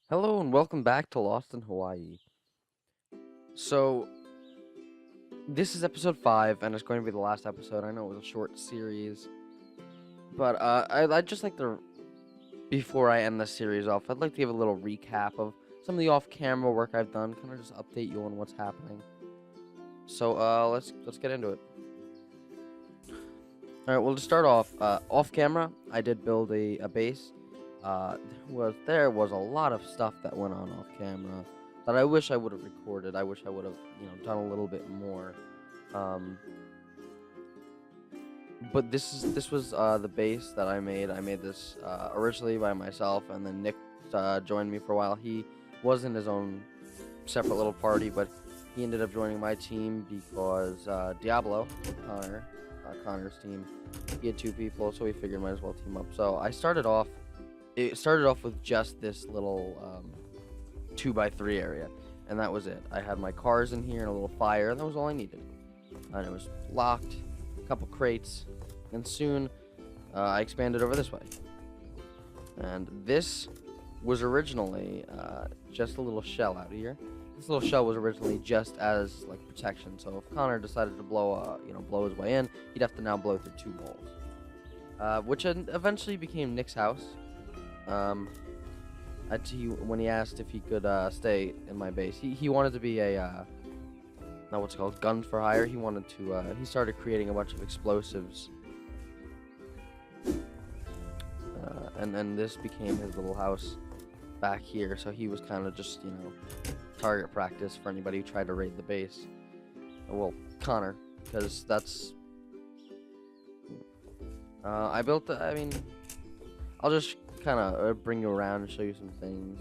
Hello and welcome back to Lost in Hawaii. So, this is episode 5, and it's going to be the last episode. I know it was a short series, but I'd just like to, before I end this series off, I'd like to give a little recap of some of the off-camera work I've done, kind of just update you on what's happening. So, let's get into it. All right, well, to start off-camera, I did build a base. There was a lot of stuff that went on off-camera that I wish I would have recorded. I wish I would have, done a little bit more. Um, but this was the base that I made. I made this originally by myself, and then Nick joined me for a while. He was in his own separate little party, but he ended up joining my team because Diablo, Connor's team, he had 2 people, so we figured might as well team up. So I started off. It started off with just this little 2x3 area, and that was it. I had my cars in here and a little fire, and that was all I needed. And it was locked, a couple crates, and soon I expanded over this way. And this was originally just a little shell out here. This little shell was originally just as like protection. So if Connor decided to blow his way in, he'd have to now blow through 2 walls, which eventually became Nick's house. When he asked if he could stay in my base, he wanted to be a not what's it called, guns for hire. He wanted to. He started creating a bunch of explosives, and then this became his little house back here. So he was kind of just target practice for anybody who tried to raid the base. Well, Connor, because that's. I built. I mean, I'll just kind of bring you around and show you some things.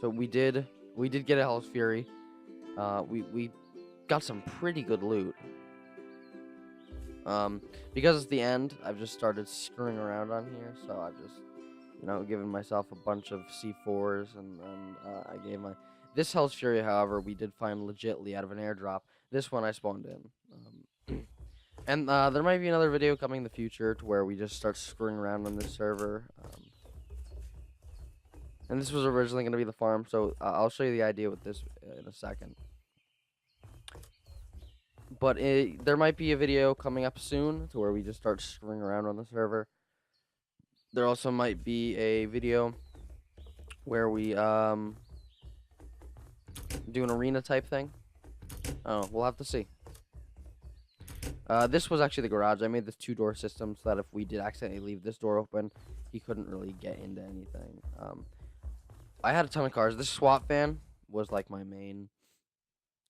So we did get a Hell's Fury. We got some pretty good loot. Because it's the end, I've just started screwing around on here. So I've just given myself a bunch of C4s, and I gave this Hell's Fury. However, we did find legitly out of an airdrop. This one I spawned in. And there might be another video coming in the future to where we just start screwing around on this server. And this was originally going to be the farm, so I'll show you the idea with this in a second. But there might be a video coming up soon to where we just start screwing around on the server. There also might be a video where we do an arena type thing. Oh, we'll have to see. This was actually the garage. I made this 2-door system so that if we did accidentally leave this door open, he couldn't really get into anything. I had a ton of cars. This swap van was like my main.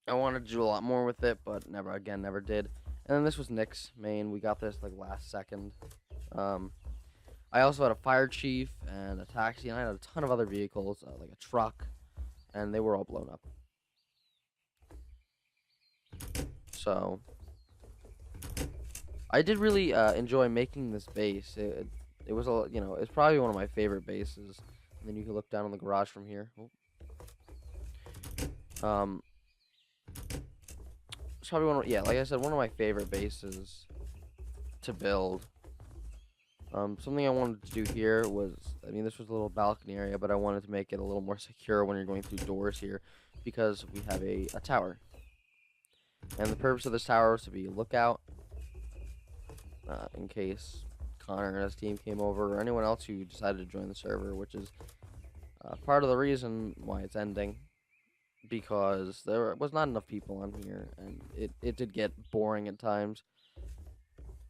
I wanted to do a lot more with it, but never did. And then this was Nick's main. We got this like last second. I also had a fire chief and a taxi, and I had a ton of other vehicles, like a truck, and they were all blown up. So I did really enjoy making this base. It was it's probably one of my favorite bases. And then you can look down on the garage from here. It's probably like I said, one of my favorite bases to build. Something I wanted to do here was, this was a little balcony area, but I wanted to make it a little more secure when you're going through doors here, because we have a tower. And the purpose of this tower was to be a lookout, in case Connor and his team came over, or anyone else who decided to join the server, which is part of the reason why it's ending, because there was not enough people on here, and it did get boring at times.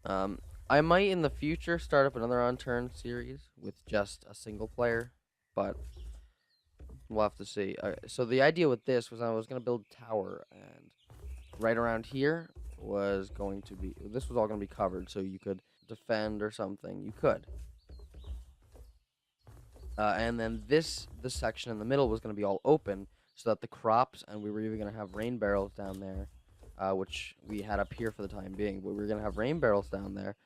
I might in the future start up another Unturned series with just a single player, but we'll have to see. So the idea with this was I was going to build a tower, and right around here was going to be, this was all going to be covered, so you could defend or something. You could. And then this section in the middle was going to be all open, so that the crops, and we were even going to have rain barrels down there, which we had up here for the time being, but we were going to have rain barrels down there,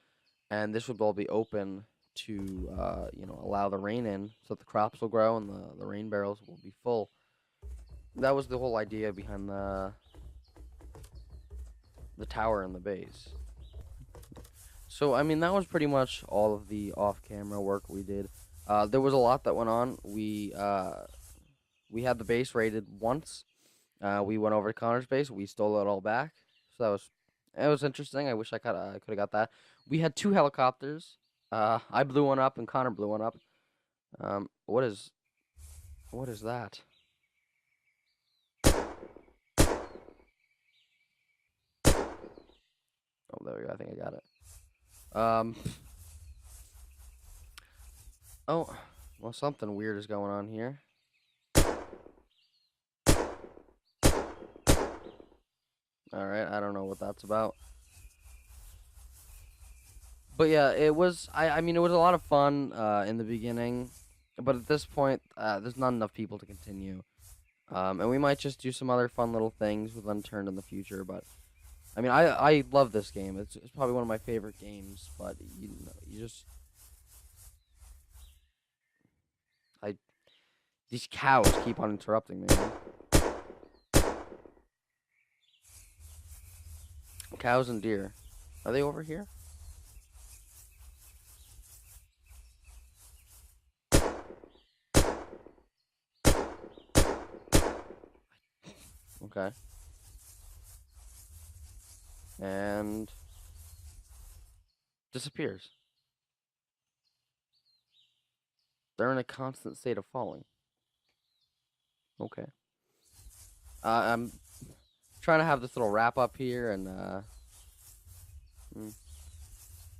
and this would all be open to, allow the rain in, so that the crops will grow and the rain barrels will be full. That was the whole idea behind the tower and the base. So, that was pretty much all of the off-camera work we did. There was a lot that went on. We had the base raided once. We went over to Connor's base. We stole it all back. So it was interesting. I wish I could have got that. We had two helicopters. I blew one up and Connor blew one up. Um, what is what is that? Oh, there we go. I think I got it. Oh, well, something weird is going on here. All right, I don't know what that's about. But yeah, it was. I mean, it was a lot of fun in the beginning, but at this point, there's not enough people to continue. And we might just do some other fun little things with Unturned in the future. But I mean, I love this game. It's probably one of my favorite games. But you just I these cows keep on interrupting me. Man. Cows and deer, are they over here? Okay. And disappears. They're in a constant state of falling. Okay. I'm trying to have this little wrap up here, and mm,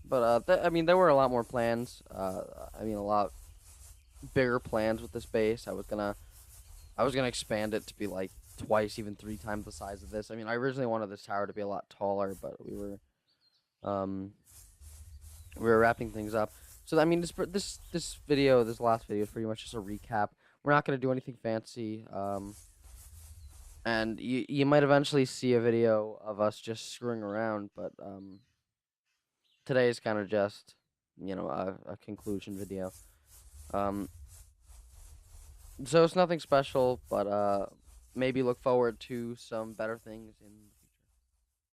but I mean, there were a lot more plans. I mean, a lot bigger plans with this base. I was gonna expand it to be like twice, even three times the size of this. I mean, I originally wanted this tower to be a lot taller, but um we were wrapping things up. So I mean, this last video is pretty much just a recap. We're not gonna do anything fancy. And you might eventually see a video of us just screwing around, but today is kind of just a conclusion video. Um, so it's nothing special, but maybe look forward to some better things in the